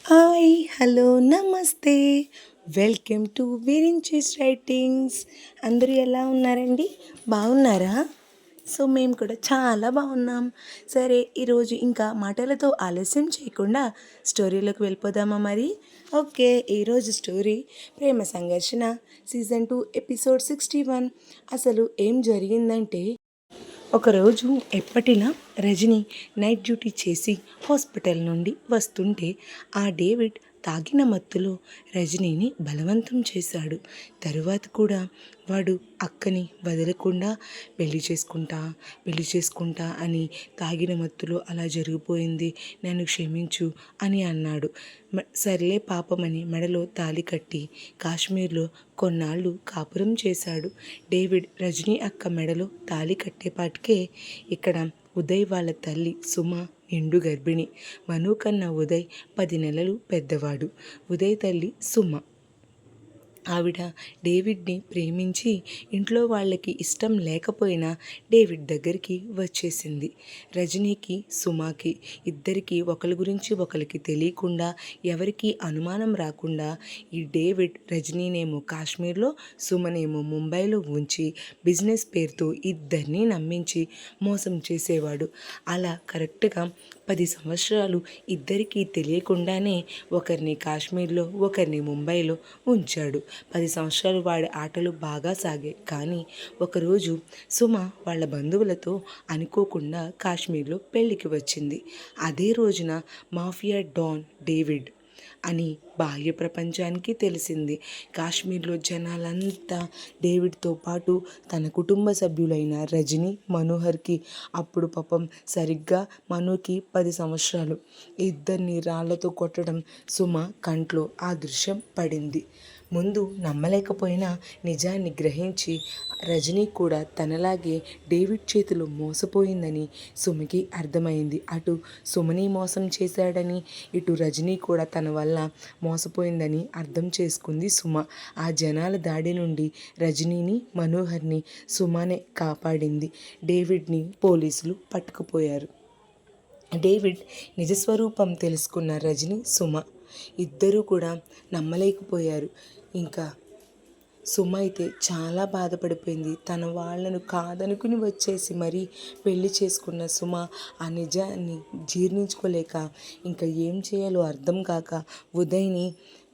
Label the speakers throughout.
Speaker 1: Hi, hello, నమస్తే. Welcome to Virinchi's writings. అందరూ ఎలా ఉన్నారండి? బాగున్నారా? సో మేము కూడా చాలా బాగున్నాం. సరే, ఈరోజు ఇంకా మాటలతో ఆలస్యం చేయకుండా స్టోరీలోకి వెళ్ళిపోదామా మరి? ఓకే, ఈరోజు స్టోరీ ప్రేమ సంఘర్షణ సీజన్ 2 ఎపిసోడ్ 61. అసలు ఏం జరిగిందంటే, ఒకరోజు ఎప్పటిలా రజని నైట్ డ్యూటీ చేసి హాస్పిటల్ నుండి వస్తుంటే ఆ డేవిడ్ తాగిన మత్తులో రజనీని బలవంతం చేశాడు. తరువాత కూడా వాడు అక్కని వదలకుండా పెళ్లి చేసుకుంటా అని తాగిన మత్తులో అలా జరిగిపోయింది, నన్ను క్షమించు అని అన్నాడు. సర్లే పాపమని మెడలో తాళి కట్టి కాశ్మీర్లో కొన్నాళ్ళు కాపురం చేశాడు. డేవిడ్ రజనీ అక్క మెడలో తాళి కట్టేపాటికే ఇక్కడ ఉదయ్ వాళ్ళ తల్లి సుమ నిండు గర్భిణి. మను కన్నా ఉదయ్ 10 నెలలు పెద్దవాడు. ఉదయ్ తల్లి సుమ. ఆవిడ డేవిడ్ని ప్రేమించి ఇంట్లో వాళ్ళకి ఇష్టం లేకపోయినా డేవిడ్ దగ్గరికి వచ్చేసింది. రజనీకి సుమాకి ఇద్దరికి ఒకరి గురించి ఒకరికి తెలియకుండా, ఎవరికి అనుమానం రాకుండా ఈ డేవిడ్ రజనీనేమో కాశ్మీర్లో, సుమనేమో ముంబైలో ఉంచి బిజినెస్ పేరుతో ఇద్దరినీ నమ్మించి మోసం చేసేవాడు. అలా కరెక్ట్గా 10 సంవత్సరాలు ఇద్దరికీ తెలియకుండానే ఒకరిని కాశ్మీర్లో, ఒకరిని ముంబైలో ఉంచాడు. 10 సంవత్సరాలు వాడి ఆటలు బాగా సాగాయి. కానీ ఒకరోజు సుమ వాళ్ళ బంధువులతో అనుకోకుండా కాశ్మీర్లో పెళ్ళికి వచ్చింది. అదే రోజున మాఫియా డాన్ డేవిడ్ అని బాహ్య ప్రపంచానికి తెలిసింది. కాశ్మీర్లో జనాలంతా డేవిడ్తో పాటు తన కుటుంబ సభ్యులైన రజని, మనోహర్కి, అప్పుడు పాపం సరిగ్గా మనుకి 10 సంవత్సరాలు, ఇద్దరిని రాళ్లతో కొట్టడం సుమ కంట్లో ఆ దృశ్యం పడింది. ముందు నమ్మలేకపోయినా నిజాన్ని గ్రహించి రజనీ కూడా తనలాగే డేవిడ్ చేతిలో మోసపోయిందని సుమకి అర్థమైంది. అటు సుమని మోసం చేశాడని, ఇటు రజనీ కూడా తన వల్ల మోసపోయిందని అర్థం చేసుకుంది సుమ. ఆ జనాల దాడి నుండి రజనీని, మనోహర్ని సుమనే కాపాడింది. డేవిడ్ని పోలీసులు పట్టుకుపోయారు. డేవిడ్ నిజస్వరూపం తెలుసుకున్న రజనీ, సుమ ఇద్దరూ కూడా నమ్మలేకపోయారు. ఇంకా సుమ అయితే చాలా బాధపడిపోయింది. తన వాళ్ళను కాదనుకుని వచ్చేసి మరీ పెళ్లి చేసుకున్న సుమ ఆ నిజాన్ని జీర్ణించుకోలేక ఇంకా ఏం చేయాలో అర్థం కాక ఉదయ్ని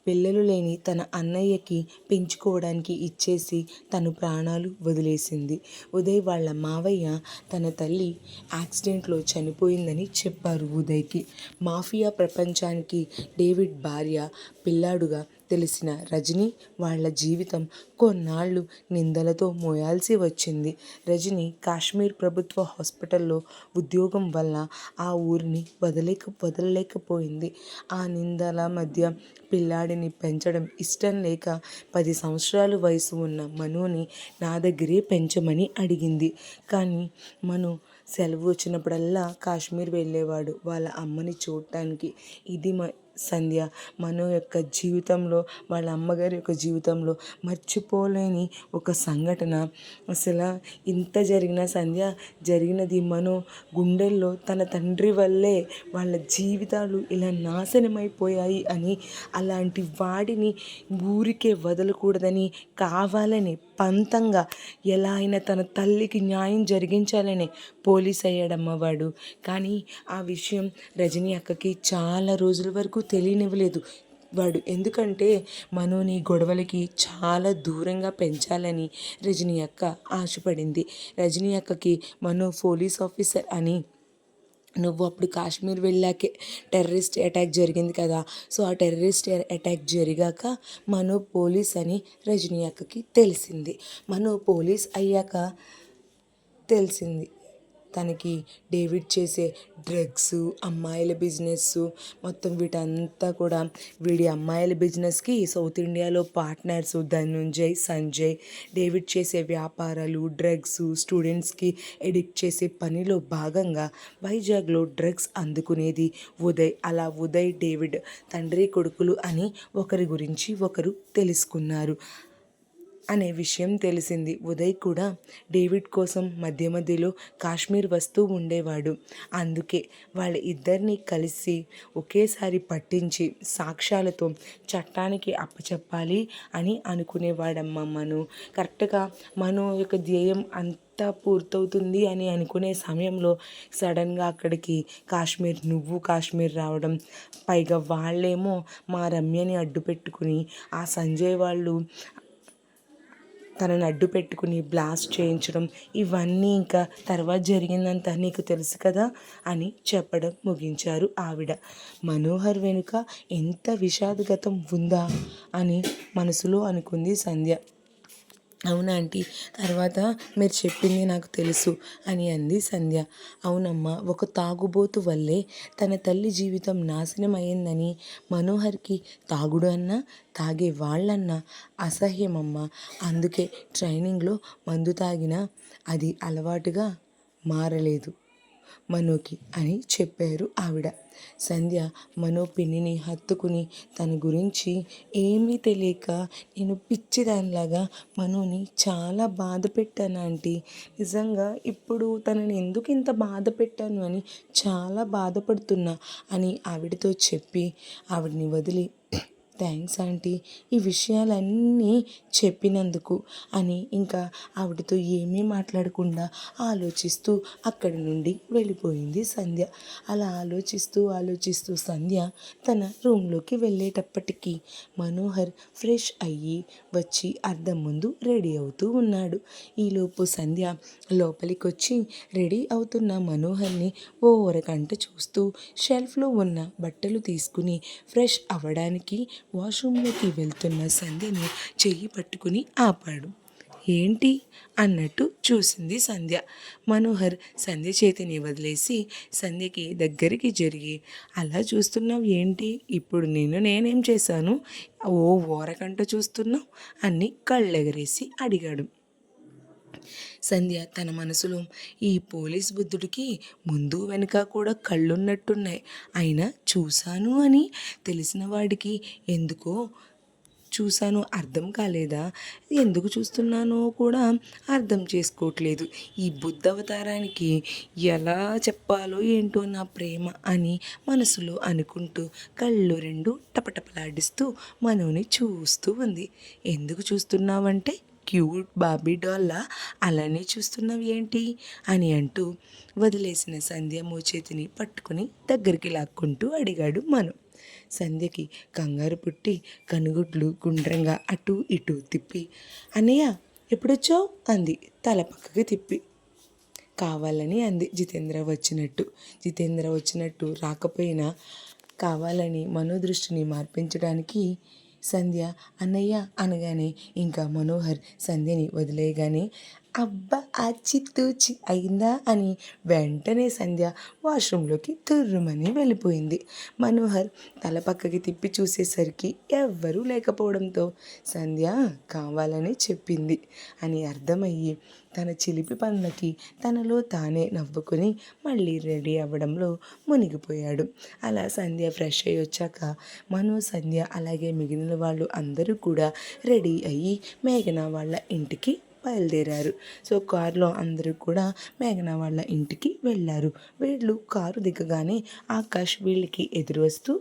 Speaker 1: పిల్లలు లేని తన అన్నయ్యకి పెంచుకోవడానికి ఇచ్చేసి తను ప్రాణాలు వదిలేసింది. ఉదయ్ వాళ్ళ మావయ్య తన తల్లి యాక్సిడెంట్లో చనిపోయిందని చెప్పారు ఉదయ్కి. మాఫియా ప్రపంచానికి డేవిడ్ భార్య, పిల్లాడుగా తెలిసిన రజనీ వాళ్ళ జీవితం కొన్నాళ్ళు నిందలతో మోయాల్సి వచ్చింది. రజనీ కాశ్మీర్ ప్రభుత్వ హాస్పిటల్లో ఉద్యోగం వల్ల ఆ ఊరిని వదలలేకపోయింది. ఆ నిందల మధ్య పిల్లాడిని పెంచడం ఇష్టం లేక 10 సంవత్సరాలు వయసు ఉన్న మనుని నా దగ్గరే పెంచమని అడిగింది. కానీ మను సెలవు వచ్చినప్పుడల్లా కాశ్మీర్ వెళ్ళేవాడు వాళ్ళ అమ్మని చూడటానికి. ఇది సంధ్య మను యొక్క జీవితంలో, వాళ్ళ అమ్మగారి యొక్క జీవితంలో మర్చిపోలేని ఒక సంఘటన. అసలు ఇంత జరిగిన సంధ్య జరిగినది మను గుండెల్లో తన తండ్రి వల్లే వాళ్ళ జీవితాలు ఇలా నాశనమైపోయాయి అని, అలాంటి వాడిని ఊరికే వదలకూడదని కావాలని పంతంగా ఎలా అయినా తన తల్లికి న్యాయం జరిగించాలని పోలీస్ అయ్యాడమ్మ వాడు. కానీ ఆ విషయం రజనీ అక్కకి చాలా రోజుల వరకు తెలియనివ్వలేదు వాడు. ఎందుకంటే మనుని గొడవలకి చాలా దూరంగా పెంచాలని రజనీ అక్క ఆశపడింది. రజనీ అక్కకి మను పోలీస్ ఆఫీసర్ అని, నువ్వు అప్పుడు కాశ్మీర్ వెళ్ళాకే టెర్రరిస్ట్ అటాక్ జరిగింది కదా, సో ఆ టెర్రరిస్ట్ అటాక్ జరిగాక మను పోలీస్ అని రజనీ అక్కకి తెలిసింది. మను పోలీస్ అయ్యాక తెలిసింది తనకి డేవిడ్ చేసే డ్రగ్స్, అమ్మాయిల బిజినెస్, మొత్తం వీటంతా కూడా వీడి అమ్మాయిల బిజినెస్కి సౌత్ ఇండియాలో పార్ట్నర్స్ ధనుంజయ్, సంజయ్. డేవిడ్ చేసే వ్యాపారాలు, డ్రగ్స్, స్టూడెంట్స్కి ఎడిక్ట్ చేసే పనిలో భాగంగా వైజాగ్లో డ్రగ్స్ అందుకునేది ఉదయ్. అలా ఉదయ్, డేవిడ్ తండ్రి కొడుకులు అని ఒకరి గురించి ఒకరు తెలుసుకున్నారు. అనే విషయం తెలిసింది. ఉదయ్ కూడా డేవిడ్ కోసం మధ్య మధ్యలో కాశ్మీర్ వస్తూ ఉండేవాడు. అందుకే వాళ్ళ ఇద్దరిని కలిసి ఒకేసారి పట్టించి సాక్ష్యాలతో చట్టానికి అప్పచెప్పాలి అని అనుకునేవాడమ్మ మను. కరెక్ట్గా మను యొక్క ధ్యేయం అంతా పూర్తవుతుంది అని అనుకునే సమయంలో సడన్గా అక్కడికి కాశ్మీర్ రావడం, పైగా వాళ్ళేమో మా రమ్యని అడ్డు పెట్టుకుని ఆ సంజయ్ వాళ్ళు తనని అడ్డు పెట్టుకుని బ్లాస్ట్ చేయించడం, ఇవన్నీ ఇంకా తర్వాత జరిగిందంతా నీకు తెలుసు కదా అని చెప్పడం ముగించారు ఆవిడ. మనోహర్ వెనుక ఎంత విషాదగతం ఉందా అని మనసులో అనుకుంది సంధ్య. అవునా ఆంటీ, తర్వాత మీరు చెప్పింది నాకు తెలుసు అని అంది సంధ్య. అవునమ్మా, ఒక తాగుబోతు వల్లే తన తల్లి జీవితం నాశనం అయిందని మనోహర్కి తాగుడు అన్నా తాగే వాళ్ళన్నా అసహ్యమమ్మా. అందుకే ట్రైనింగ్లో మందు తాగినా అది అలవాటుగా మారలేదు మనోకి అని చెప్పారు ఆవిడ. సంధ్య మనో పిన్నిని హత్తుకుని తన గురించి ఏమీ తెలియక నేను పిచ్చిదానిలాగా మనోని చాలా బాధ పెట్టాను ఆంటీ. నిజంగా ఇప్పుడు తనని ఎందుకు ఇంత బాధ పెట్టాను అని చాలా బాధపడుతున్నా అని ఆవిడతో చెప్పి ఆవిడని వదిలి థ్యాంక్స్ ఆంటీ ఈ విషయాలన్నీ చెప్పినందుకు అని ఇంకా ఆవిడతో ఏమీ మాట్లాడకుండా ఆలోచిస్తూ అక్కడి నుండి వెళ్ళిపోయింది సంధ్య. అలా ఆలోచిస్తూ సంధ్య తన రూమ్లోకి వెళ్ళేటప్పటికీ మనోహర్ ఫ్రెష్ అయ్యి వచ్చి అద్దం ముందు రెడీ అవుతూ ఉన్నాడు. ఈలోపు సంధ్య లోపలికి వచ్చి రెడీ అవుతున్న మనోహర్ని ఓ అరగంట చూస్తూ షెల్ఫ్లో ఉన్న బట్టలు తీసుకుని ఫ్రెష్ అవ్వడానికి వాష్రూమ్లోకి వెళ్తున్న సంధ్యని చెయ్యి పట్టుకుని ఆపాడు. ఏంటి అన్నట్టు చూసింది సంధ్య. మనోహర్ సంధ్య చేతిని వదిలేసి సంధ్యకి దగ్గరికి జరిగి అలా చూస్తున్నావు ఏంటి, ఇప్పుడు నేనేం చేశాను, ఓ ఓరకంట చూస్తున్నావు అని కళ్ళెగరేసి అడిగాడు. సంధ్య తన మనసులో ఈ పోలీస్ బుద్ధుడికి ముందు వెనుక కూడా కళ్ళున్నట్టున్నాయి, అయినా చూశాను అని తెలిసిన వాడికి ఎందుకో చూశాను అర్థం కాలేదా, ఎందుకు చూస్తున్నానో కూడా అర్థం చేసుకోవట్లేదు, ఈ బుద్ధ అవతారానికి ఎలా చెప్పాలో ఏంటో నా ప్రేమ అని మనసులో అనుకుంటూ కళ్ళు రెండు టపటపలాడిస్తూ మనోని చూస్తూ ఉంది. ఎందుకు చూస్తున్నావంటే క్యూట్ బాబీ డాల్లా అలానే చూస్తున్నావు ఏంటి అని అంటూ వదిలేసిన సంధ్య మోచేతిని పట్టుకుని దగ్గరికి లాక్కుంటూ అడిగాడు మను. సంధ్యకి కంగారు పుట్టి కనుగుడ్లు గుండ్రంగా అటు ఇటు తిప్పి అన్నయ్య ఎప్పుడొచ్చావు అంది తల పక్కకి తిప్పి. కావాలని అంది జితేంద్ర వచ్చినట్టు రాకపోయినా కావాలని మనోదృష్టిని మార్పించడానికి సంధ్య అన్నయ్య అనగానే ఇంకా మనోహర్ సంధ్యని వదిలేయగానే అబ్బా ఆచితూచి అయిందా అని వెంటనే సంధ్య వాష్రూమ్లోకి తుర్రుమని వెళ్ళిపోయింది. మనోహర్ తల పక్కకి తిప్పి చూసేసరికి ఎవ్వరూ లేకపోవడంతో సంధ్య కావాలని చెప్పింది అని అర్థమయ్యి తన చిలిపి పనులకి తనలో తానే నవ్వుకొని మళ్ళీ రెడీ అవ్వడంలో మునిగిపోయాడు. అలా సంధ్య ఫ్రెష్ అయ్యి వచ్చాక సంధ్య అలాగే మిగిలిన వాళ్ళు అందరూ కూడా రెడీ అయ్యి మేఘన వాళ్ళ ఇంటికి బయలుదేరారు. సో కారులో అందరూ కూడా మేఘన వాళ్ళ ఇంటికి వెళ్ళారు. వీళ్ళు కారు దిగగానే ఆకాష్ వీళ్ళకి ఎదురు వస్తూ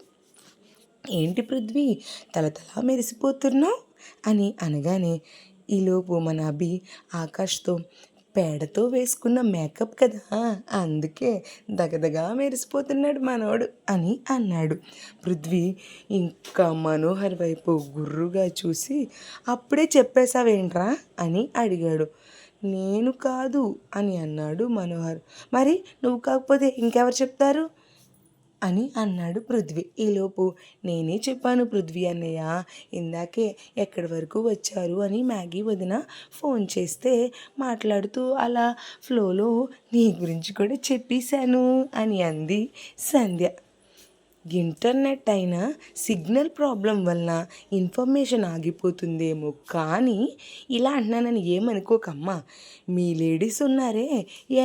Speaker 1: ఏంటి పృథ్వీ తలతలా మెరిసిపోతున్నావు అని అనగానే ఈలోపు మన అభి ఆకాష్తో పేడతో వేసుకున్న మేకప్ కదా అందుకే దగదగా మెరిసిపోతున్నాడు మనోడు అని అన్నాడు. పృథ్వీ ఇంకా మనోహర్ వైపు గుర్రుగా చూసి అప్పుడే చెప్పేశావేంట్రా అని అడిగాడు. నేను కాదు అని అన్నాడు మనోహర్. మరి నువ్వు కాకపోతే ఇంకెవరు చెప్తారు అని అన్నాడు పృథ్వీ. ఈలోపు నేనే చెప్పాను పృథ్వీ అన్నయ్య, ఇందాకే ఎక్కడి వరకు వచ్చారు అని మ్యాగీ వదిన ఫోన్ చేస్తే మాట్లాడుతూ అలా ఫ్లోలో నీ గురించి కూడా చెప్పేశాను అని అంది సంధ్య. ఇంటర్నెట్ అయినా సిగ్నల్ ప్రాబ్లం వలన ఇన్ఫర్మేషన్ ఆగిపోతుందేమో కానీ ఇలా అంటున్నానని ఏమనుకోకమ్మా, మీ లేడీస్ ఉన్నారే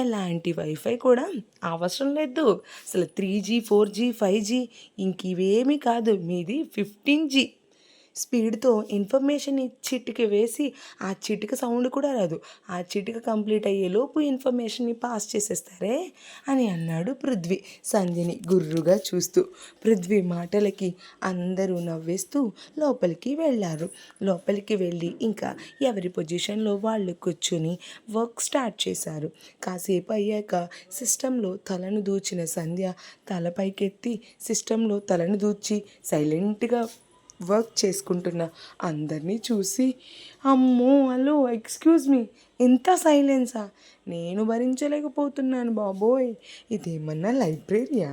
Speaker 1: ఎలాంటి వైఫై కూడా అవసరం లేదు, అసలు 3G 4G 5G ఇంక ఇవేమీ కాదు, మీది 15G స్పీడ్తో ఇన్ఫర్మేషన్ చిటిక వేసి ఆ చిటిక సౌండ్ కూడా రాదు, ఆ చిటిక కంప్లీట్ అయ్యేలోపు ఇన్ఫర్మేషన్ని పాస్ చేసేస్తారే అని అన్నాడు పృథ్వీ సంధ్యని గుర్రుగా చూస్తూ. పృథ్వీ మాటలకి అందరూ నవ్వేస్తూ లోపలికి వెళ్ళారు. లోపలికి వెళ్ళి ఇంకా ఎవరి పొజిషన్లో వాళ్ళు కూర్చుని వర్క్ స్టార్ట్ చేశారు. కాసేపు అయ్యాక సిస్టంలో తలను దూచిన సంధ్య తల పైకెత్తి సిస్టంలో తలను దూచి సైలెంట్గా వర్క్ చేసుకుంటున్న అందరినీ చూసి, అమ్మో హలో ఎక్స్క్యూజ్ మీ, ఎంత సైలెన్సా, నేను భరించలేకపోతున్నాను బాబోయ్, ఇదేమన్నా లైబ్రరీయా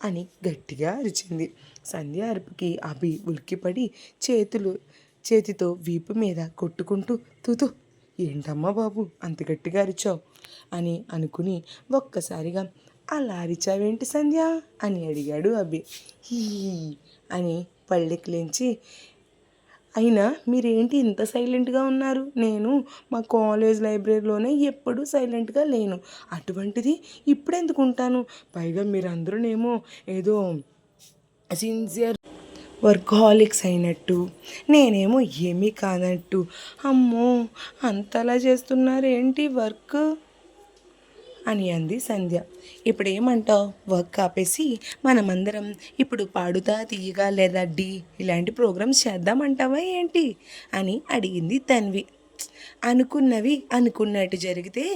Speaker 1: అని గట్టిగా అరిచింది. సంధ్య అరుపుకి అభి ఉలిక్కిపడి చేతితో వీపు మీద కొట్టుకుంటూ, తూతూ ఏంటమ్మా బాబు అంత గట్టిగా అరిచావు అని అనుకుని ఒక్కసారిగా అలా అరిచావేంటి సంధ్య అని అడిగాడు అభి. హీ అని పళ్ళెక్కిలించి, అయినా మీరేంటి ఇంత సైలెంట్గా ఉన్నారు, నేను మా కాలేజ్ లైబ్రరీలోనే ఎప్పుడూ సైలెంట్గా లేను, అటువంటిది ఇప్పుడెందుకు ఉంటాను, పైగా మీరందరూనేమో ఏదో సిన్సియర్ వర్కహాలిక్స్ అయినట్టు, నేనేమో ఏమీ కానట్టు, అమ్మో అంతలా చేస్తున్నారేంటి వర్క్ అని అంది సంధ్య. ఇప్పుడు ఏమంటావు, వర్క్ ఆపేసి మనమందరం ఇప్పుడు పాడుతా తీయగా లేదా డి ఇలాంటి ప్రోగ్రామ్స్ చేద్దామంటావా ఏంటి అని అడిగింది తన్వి. అనుకున్నవి అనుకున్నట్టు జరిగితే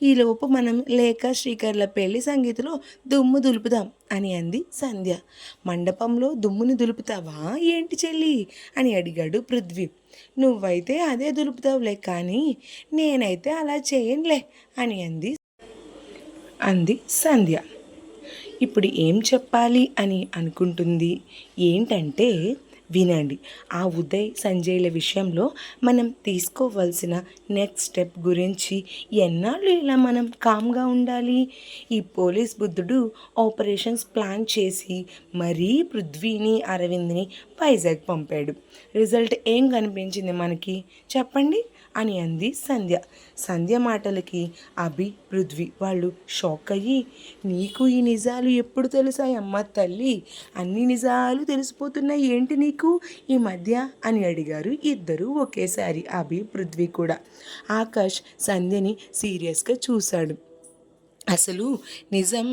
Speaker 1: ఈలోపు మనం లేక శ్రీకర్ల పెళ్లి సంగీతలో దుమ్ము దులుపుదాం అని అంది సంధ్య. మండపంలో దుమ్ముని దులుపుతావా ఏంటి చెల్లి అని అడిగాడు పృథ్వీ. నువ్వైతే అదే దులుపుతావులే కానీ నేనైతే అలా చేయనులే అని అంది సంధ్య. ఇప్పుడు ఏం చెప్పాలి అని అనుకుంటుంది. ఏంటంటే వినండి, ఆ ఉదయ్ సంజయ్ల విషయంలో మనం తీసుకోవాల్సిన నెక్స్ట్ స్టెప్ గురించి. ఎన్నాళ్ళు ఇలా మనం కామ్గా ఉండాలి? ఈ పోలీస్ బుద్ధుడు ఆపరేషన్స్ ప్లాన్ చేసి మరీ పృథ్వీని అరవింద్ని వైజాగ్ పంపాడు. రిజల్ట్ ఏం కనిపించింది మనకి చెప్పండి అని అంది సంధ్య. సంధ్య మాటలకి అభి పృథ్వీ వాళ్ళు షాక్ అయ్యి, నీకు ఈ నిజాలు ఎప్పుడు తెలుసాయమ్మ తల్లి, అన్ని నిజాలు తెలిసిపోతున్నాయి ఏంటి నీకు ఈ మధ్య అని అడిగారు ఇద్దరు ఒకేసారి, అభి పృథ్వీ కూడా. ఆకాష్ సంధ్యని సీరియస్గా చూశాడు. అసలు నిజం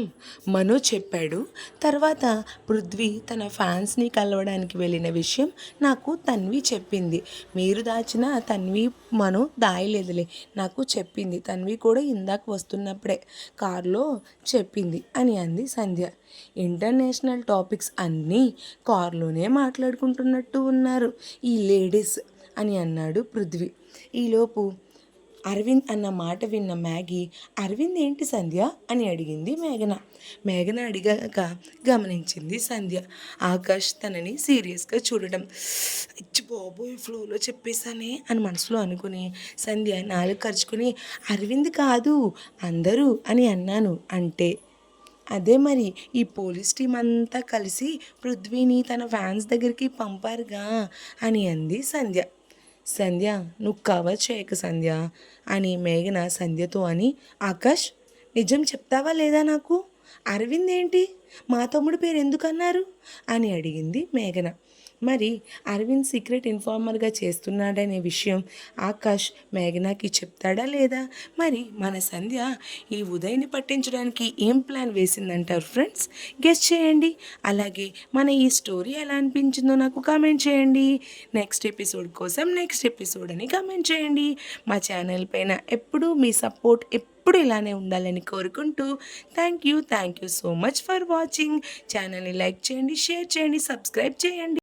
Speaker 1: మనో చెప్పాడు. తర్వాత పృథ్వీ తన ఫ్యాన్స్ని కలవడానికి వెళ్ళిన విషయం నాకు తన్వి చెప్పింది. మీరు దాచిన తన్వి మనో దాయలేదులే, నాకు చెప్పింది. తన్వి కూడా ఇందాక వస్తున్నప్పుడే కారులో చెప్పింది అని అంది సంధ్య. ఇంటర్నేషనల్ టాపిక్స్ అన్నీ కారులోనే మాట్లాడుకుంటున్నట్టు ఉన్నారు ఈ లేడీస్ అని అన్నాడు పృథ్వీ. ఈలోపు అరవింద్ అన్న మాట విన్న మ్యాగీ, అరవింద్ ఏంటి సంధ్య అని అడిగింది మేఘన అడిగాక గమనించింది సంధ్య. ఆకాష్ తనని సీరియస్గా చూడడం, ఇచ్చి బాబోయ్ ఫ్లోలో చెప్పేశానే అని మనసులో అనుకుని సంధ్య నాలుగు ఖర్చుకుని, అరవింద్ కాదు అందరూ అని అన్నాను. అంటే అదే మరి ఈ పోలీస్ టీం అంతా కలిసి పృథ్వీని తన ఫ్యాన్స్ దగ్గరికి పంపారుగా అని అంది సంధ్య. సంధ్య నువ్వు కవర్ చేయక సంధ్య అని మేఘన సంధ్యతో అని, ఆకాష్ నిజం చెప్తావా లేదా నాకు, అరవింద్ ఏంటి మా తమ్ముడి పేరు ఎందుకన్నారు అని అడిగింది మేఘన. మరి అరవింద్ సీక్రెట్ ఇన్ఫార్మర్గా చేస్తున్నాడనే విషయం ఆకాష్ మేఘనాకి చెప్తాడా లేదా? మరి మన సంధ్య ఈ ఉదయ్ని పట్టించడానికి ఏం ప్లాన్ వేసిందంటారు ఫ్రెండ్స్? గెస్ చేయండి. అలాగే మన ఈ స్టోరీ ఎలా అనిపించిందో నాకు కామెంట్ చేయండి. నెక్స్ట్ ఎపిసోడ్ కోసం నెక్స్ట్ ఎపిసోడ్ అని కామెంట్ చేయండి. మా ఛానల్ పైన ఎప్పుడూ మీ సపోర్ట్ ఎప్పుడు ఇలానే ఉండాలని కోరుకుంటూ thank you so much for watching. ఛానల్ని లైక్ చేయండి, షేర్ చేయండి, సబ్స్క్రైబ్ చేయండి.